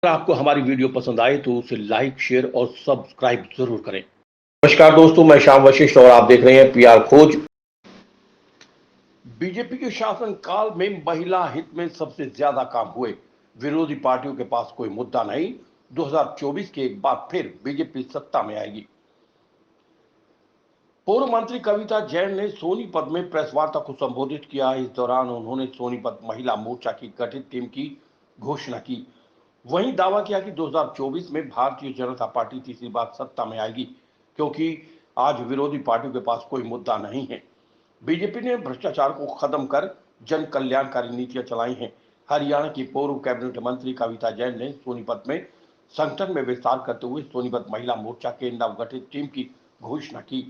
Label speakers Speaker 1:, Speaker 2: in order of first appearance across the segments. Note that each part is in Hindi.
Speaker 1: अगर आपको हमारी वीडियो पसंद आए तो उसे लाइक, शेयर और सब्सक्राइब जरूर करें। नमस्कार दोस्तों, मैं श्याम वशिष्ठ और आप देख रहे हैं पीआर खोज। बीजेपी के शासन काल में महिला हित में सबसे ज्यादा काम हुए। विरोधी पार्टियों के पास कोई मुद्दा नहीं। 2024 के एक बार फिर बीजेपी सत्ता में आएगी। पूर्व मंत्री कविता जैन ने सोनीपत में प्रेस वार्ता को संबोधित किया। इस दौरान उन्होंने सोनीपत महिला मोर्चा की गठित टीम की घोषणा की। वहीं दावा किया कि 2024 में भारतीय जनता पार्टी तीसरी बार सत्ता में आएगी, क्योंकि आज विरोधी पार्टियों के पास कोई मुद्दा नहीं है। बीजेपी ने भ्रष्टाचार को खत्म कर जन कल्याणकारी नीतियां चलाई हैं। हरियाणा की पूर्व कैबिनेट मंत्री कविता जैन ने सोनीपत में संगठन में विस्तार करते हुए सोनीपत महिला मोर्चा के नवगठित टीम की घोषणा की।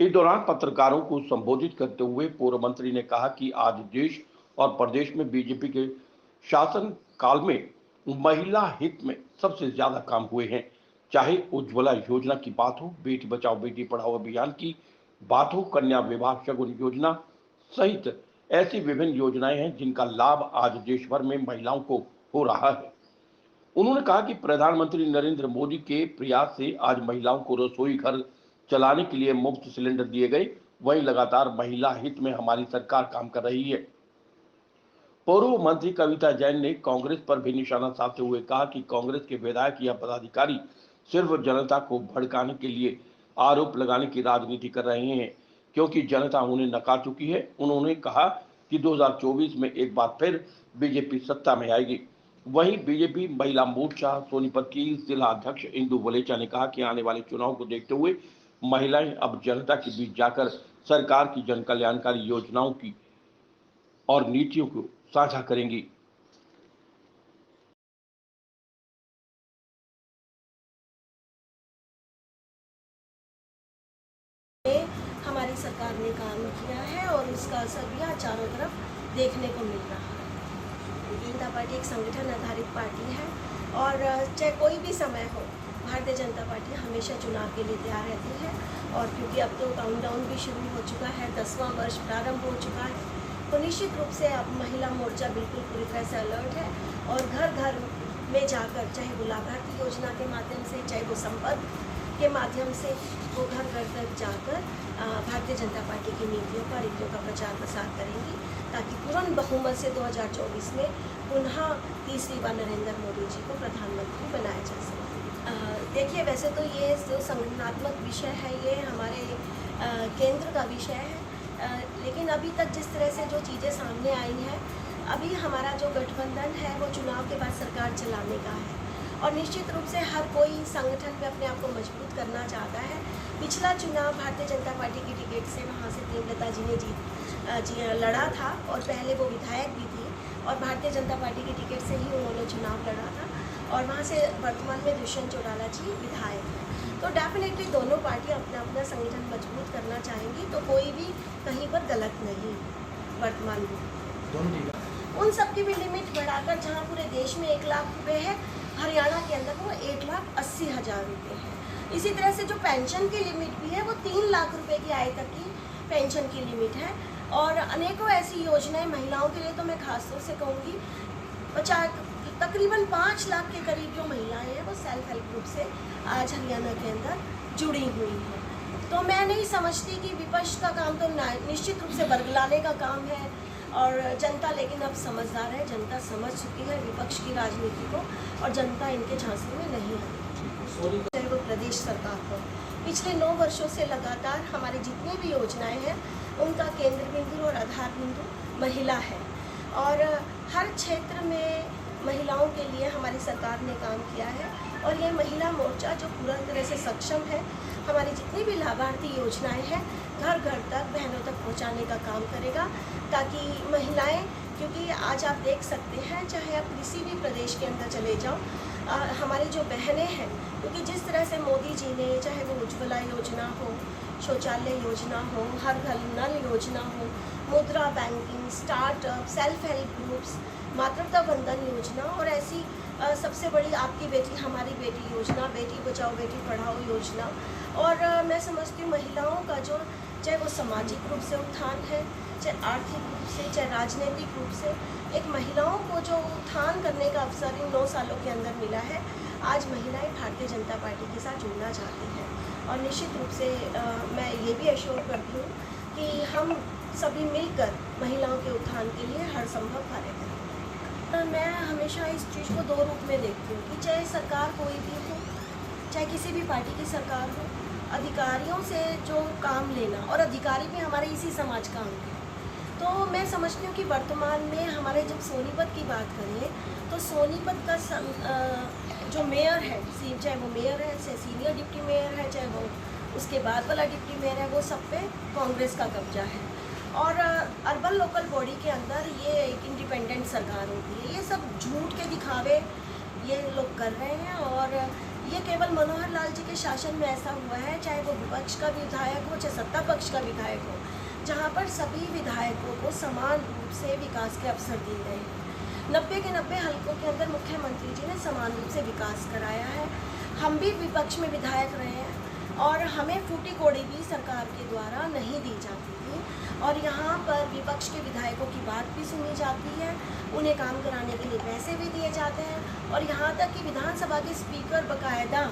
Speaker 1: इस दौरान पत्रकारों को संबोधित करते हुए पूर्व मंत्री ने कहा कि आज देश और प्रदेश में बीजेपी के शासन काल में महिला हित में सबसे ज्यादा काम हुए हैं। चाहे उज्ज्वला योजना की बात हो, बेटी बचाओ बेटी पढ़ाओ अभियान की बात हो, कन्या विवाह शगुन योजना सहित ऐसी विभिन्न योजनाएं हैं जिनका लाभ आज देश भर में महिलाओं को हो रहा है। उन्होंने कहा कि प्रधानमंत्री नरेंद्र मोदी के प्रयास से आज महिलाओं को रसोई घर चलाने के लिए मुफ्त सिलेंडर दिए गए। वहीं लगातार महिला हित में हमारी सरकार काम कर रही है। पूर्व मंत्री कविता जैन ने कांग्रेस पर भी निशाना साधते हुए कहा कि कांग्रेस के विधायक या पदाधिकारी सिर्फ जनता को भड़काने के लिए आरोप लगाने की राजनीति कर रहे हैं, क्योंकि जनता उन्हें नकार चुकी है। उन्होंने कहा कि 2024 में एक बार फिर बीजेपी सत्ता में आएगी। वहीं बीजेपी महिला मोर्चा सोनीपत की जिला अध्यक्ष इंदु वलेचा ने कहा कि आने वाले चुनाव को देखते हुए महिलाएं अब जनता के बीच जाकर सरकार की जन कल्याणकारी योजनाओं की और नीतियों को साझा करेंगी।
Speaker 2: हमारी सरकार ने काम किया है और उसका असर भी आज चारों तरफ देखने को मिल रहा है। जनता पार्टी एक संगठन आधारित पार्टी है और चाहे कोई भी समय हो, भारतीय जनता पार्टी हमेशा चुनाव के लिए तैयार रहती है। और क्योंकि अब तो काउंटडाउन भी शुरू हो चुका है, 10वां वर्ष प्रारंभ हो चुका है, तो निश्चित रूप से अब महिला मोर्चा बिल्कुल पूरी तरह से अलर्ट है और घर घर में जाकर, चाहे वो लाभार्थी योजना के माध्यम से, चाहे वो संपर्क के माध्यम से, वो घर घर तक जाकर भारतीय जनता पार्टी की नीतियों का रीतियों का प्रचार प्रसार करेंगी, ताकि तुरंत बहुमत से 2024 में पुनः तीसरी बार नरेंद्र मोदी जी को प्रधानमंत्री बनाया जा सके। देखिए, वैसे तो ये जो संगठनात्मक विषय है ये हमारे केंद्र का विषय है, लेकिन अभी तक जिस तरह से जो चीज़ें सामने आई हैं, अभी हमारा जो गठबंधन है वो चुनाव के बाद सरकार चलाने का है और निश्चित रूप से हर कोई संगठन में अपने आप को मजबूत करना चाहता है। पिछला चुनाव भारतीय जनता पार्टी की टिकट से वहाँ से प्रेमलता जी ने लड़ा था और पहले वो विधायक भी थी और भारतीय जनता पार्टी की टिकट से ही उन्होंने चुनाव लड़ा था और वहाँ से वर्तमान में दुष्यंत चौटाला जी विधायक हैं। तो डेफिनेटली दोनों पार्टियाँ अपना अपना संगठन मजबूत करना चाहेंगी, तो कोई भी कहीं पर गलत नहीं वर्तमान में। उन सब की भी लिमिट बढ़ाकर, जहाँ पूरे देश में 1 लाख रुपये है, हरियाणा के अंदर वो 1,80,000 रुपये है। इसी तरह से जो पेंशन की लिमिट भी है वो 3 लाख रुपए की आय तक की पेंशन की लिमिट है और अनेकों ऐसी योजनाएं महिलाओं के लिए, तो मैं खासतौर से कहूँगी तकरीबन 5 लाख के करीब जो महिलाएं हैं वो सेल्फ हेल्प ग्रुप से आज हरियाणा के अंदर जुड़ी हुई हैं। तो मैं नहीं समझती कि विपक्ष का काम तो निश्चित रूप से बरगलाने का काम है और जनता लेकिन अब समझदार है, जनता समझ चुकी है विपक्ष की राजनीति को और जनता इनके झांसे में नहीं है। वो प्रदेश सरकार को पिछले 9 वर्षों से लगातार हमारी जितनी भी योजनाएं हैं उनका केंद्र बिंदु और आधार बिंदु महिला है और हर क्षेत्र में महिलाओं के लिए हमारी सरकार ने काम किया है और ये महिला मोर्चा जो पूरा तरह से सक्षम है, हमारी जितनी भी लाभार्थी योजनाएं हैं घर घर तक, बहनों तक पहुंचाने का काम करेगा, ताकि महिलाएं, क्योंकि आज आप देख सकते हैं चाहे आप किसी भी प्रदेश के अंदर चले जाओ, हमारी जो बहनें हैं, क्योंकि जिस तरह से मोदी जी ने, चाहे वो उज्ज्वला योजना हो, शौचालय योजना हो, हर घर नल योजना हो, मुद्रा banking, startup, self help groups, मातृत्व वंदन योजना और ऐसी सबसे बड़ी आपकी बेटी हमारी बेटी योजना, बेटी बचाओ बेटी पढ़ाओ योजना, और मैं समझती हूँ महिलाओं का जो चाहे वो सामाजिक रूप से उत्थान है, चाहे आर्थिक रूप से, चाहे राजनीतिक रूप से। एक महिलाओं को जो उत्थान करने का अवसर इन 9 सालों के अंदर मिला है, आज महिलाएं भारतीय जनता पार्टी के साथ जुड़ना चाहती हैं। और निश्चित रूप से मैं ये भी एश्योर करती हूँ कि हम सभी मिलकर महिलाओं के उत्थान के लिए हर संभव कार्य करें। मैं हमेशा इस चीज़ को 2 रूप में देखती हूँ कि चाहे सरकार कोई भी हो, चाहे किसी भी पार्टी की सरकार हो, अधिकारियों से जो काम लेना, और अधिकारी भी हमारे इसी समाज का अंग है। तो मैं समझती हूँ कि वर्तमान में हमारे जब सोनीपत की बात करें तो सोनीपत का जो मेयर है, चाहे वो मेयर है, चाहे सीनियर डिप्टी मेयर है, चाहे वो उसके बाद वाला डिप्टी मेयर है, वो सब पे कांग्रेस का कब्जा है। और अर्बन लोकल बॉडी के अंदर ये एक इंडिपेंडेंट सरकार होती है। ये सब झूठ के दिखावे ये लोग कर रहे हैं, और ये केवल मनोहर लाल जी के शासन में ऐसा हुआ है, चाहे वो विपक्ष का विधायक हो, चाहे सत्ता पक्ष का विधायक हो, जहाँ पर सभी विधायकों को समान रूप से विकास के अवसर दिए गए हैं। 90 के 90 हलकों के अंदर मुख्यमंत्री जी ने समान रूप से विकास कराया है। हम भी विपक्ष में विधायक रहे हैं, और हमें फूटी कोड़ी भी सरकार के द्वारा नहीं दी जाती थी, और यहाँ पर विपक्ष के विधायकों की बात भी सुनी जाती है, उन्हें काम कराने के लिए पैसे भी दिए जाते हैं, और यहाँ तक कि विधानसभा के स्पीकर बाकायदा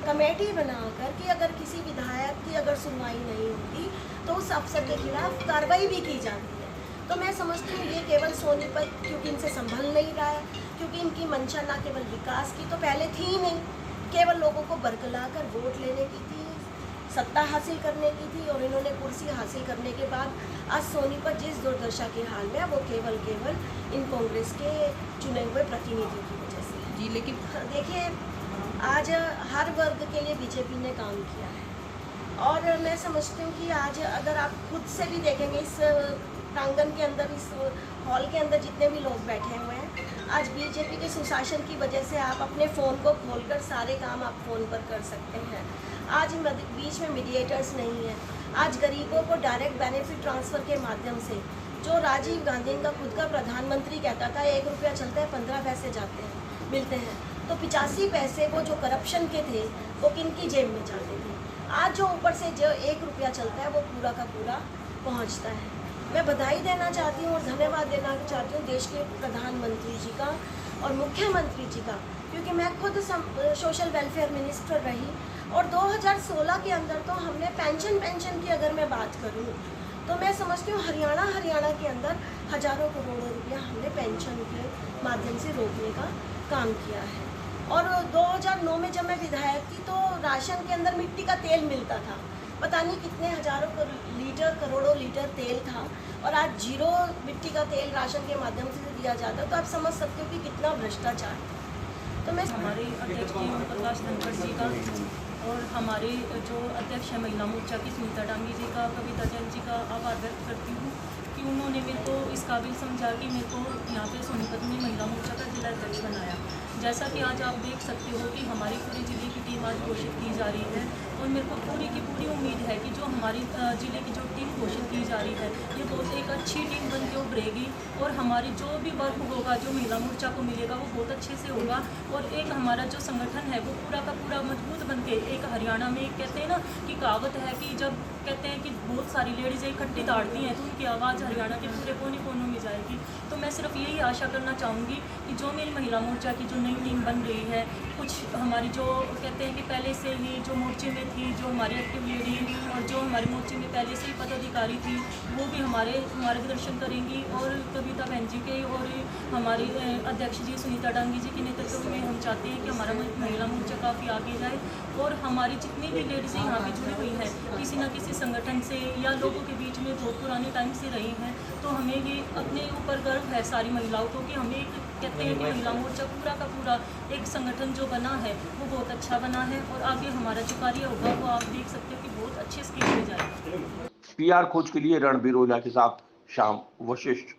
Speaker 2: कमेटी बनाकर कि अगर किसी विधायक की अगर सुनवाई नहीं होती तो उस अफसर के खिलाफ कार्रवाई भी की जाती है। तो मैं समझती हूँ ये केवल सोनीपत, क्योंकि इनसे संभल नहीं रहा है, क्योंकि इनकी मंशा ना केवल विकास की तो पहले थी ही नहीं, केवल लोगों को बरगलाकर वोट लेने की थी, सत्ता हासिल करने की थी, और इन्होंने कुर्सी हासिल करने के बाद आज सोनीपत जिस दुर्दशा के हाल में है वो केवल इन कांग्रेस के चुने हुए प्रतिनिधियों की वजह से है।
Speaker 3: जी, लेकिन
Speaker 2: देखिए, आज हर वर्ग के लिए बीजेपी ने काम किया है, और मैं समझती हूँ कि आज अगर आप खुद से भी देखेंगे इस प्रांगण के अंदर, इस हॉल के अंदर जितने भी लोग बैठे हुए हैं, आज बीजेपी के सुशासन की वजह से आप अपने फ़ोन को खोलकर सारे काम आप फ़ोन पर कर सकते हैं। आज बीच में मीडिएटर्स नहीं है। आज गरीबों को डायरेक्ट बेनिफिट ट्रांसफ़र के माध्यम से, जो राजीव गांधी का खुद का प्रधानमंत्री कहता था 1 रुपया चलता है 15 पैसे जाते हैं मिलते हैं, तो 85 पैसे वो जो करप्शन के थे वो किनकी जेब में जाते थे। आज जो ऊपर से जो 1 रुपया चलता है वो पूरा का पूरा पहुंचता है। मैं बधाई देना चाहती हूँ और धन्यवाद देना चाहती हूँ देश के प्रधानमंत्री जी का और मुख्यमंत्री जी का, क्योंकि मैं खुद सोशल वेलफेयर मिनिस्टर रही, और 2016 के अंदर तो हमने पेंशन की अगर मैं बात करूँ तो मैं समझती हूँ हरियाणा के अंदर हज़ारों करोड़ों रुपया हमने पेंशन के माध्यम से रोकने का काम किया है। और 2009 में जब मैं विधायक थी तो राशन के अंदर मिट्टी का तेल मिलता था, पता नहीं कितने हज़ारों लीटर करोड़ों लीटर तेल था, और आज 0 मिट्टी का तेल राशन के माध्यम से दिया जाता है। तो आप समझ सकते हो कि कितना भ्रष्टाचार है। तो मैं
Speaker 3: हमारे अध्यक्ष जी ओम प्रकाश धनखड़ जी का और हमारे जो अध्यक्ष है महिला मोर्चा की सुनीता डांगी जी का, कविता जैन जी का आभार व्यक्त करती हूँ कि उन्होंने मेरे को इस काबिल समझा कि मेरे को यहाँ पे सोनीपत में महिला मोर्चा का जिला अध्यक्ष बनाया। जैसा कि आज आप देख सकते हो कि हमारी पूरे ज़िले की टीम आज घोषित की जा रही है, और मेरे को पूरी की पूरी उम्मीद है कि जो हमारी ज़िले की जो टीम घोषित की जा रही है ये बहुत एक अच्छी टीम बन के उभरेगी, और हमारी जो भी वर्क होगा जो महिला मोर्चा को मिलेगा वो बहुत अच्छे से होगा, और एक हमारा जो संगठन है वो पूरा का पूरा मजबूत बन के, एक हरियाणा में कहते हैं ना कि कहावत है कि जब कहते हैं कि बहुत सारी लेडीज़ इकट्ठी दौड़ती हैं तो उनकी आवाज़ हरियाणा के पूरे कोने कोनों में जाएगी। तो मैं सिर्फ यही आशा करना चाहूँगी कि जो मेरी महिला मोर्चा की जो नई टीम बन रही है, कुछ हमारी जो कहते हैं कि पहले से ही जो मोर्चे में थी, जो हमारी एक्टिव लेडी और जो हमारे मोर्चे में पहले से ही पदाधिकारी थी, वो भी हमारे मार्गदर्शन करेंगी, और कविता बहन जी के और हमारी अध्यक्ष जी सुनीता डांगी जी के नेतृत्व में हम चाहते हैं कि हमारा महिला मोर्चा काफ़ी आगे जाए, और हमारी जितनी भी लेडीज़ें यहाँ पे जुड़ी हुई हैं किसी न किसी संगठन से या लोगों के बीच में बहुत पुराने टाइम से रही हैं, तो हमें ये अपने ऊपर गर्व है सारी महिलाओं को कि हमें एक कहते हैं कि महिला मोर्चा पूरा का पूरा एक संगठन जो बना है वो बहुत अच्छा बना है, और आगे हमारा जो कार्य होगा वो आप देख सकते हो कि बहुत अच्छे स्कीम में जाएगा।
Speaker 1: PR खोज के लिए रणबीर ओझा के साथ श्याम वशिष्ठ।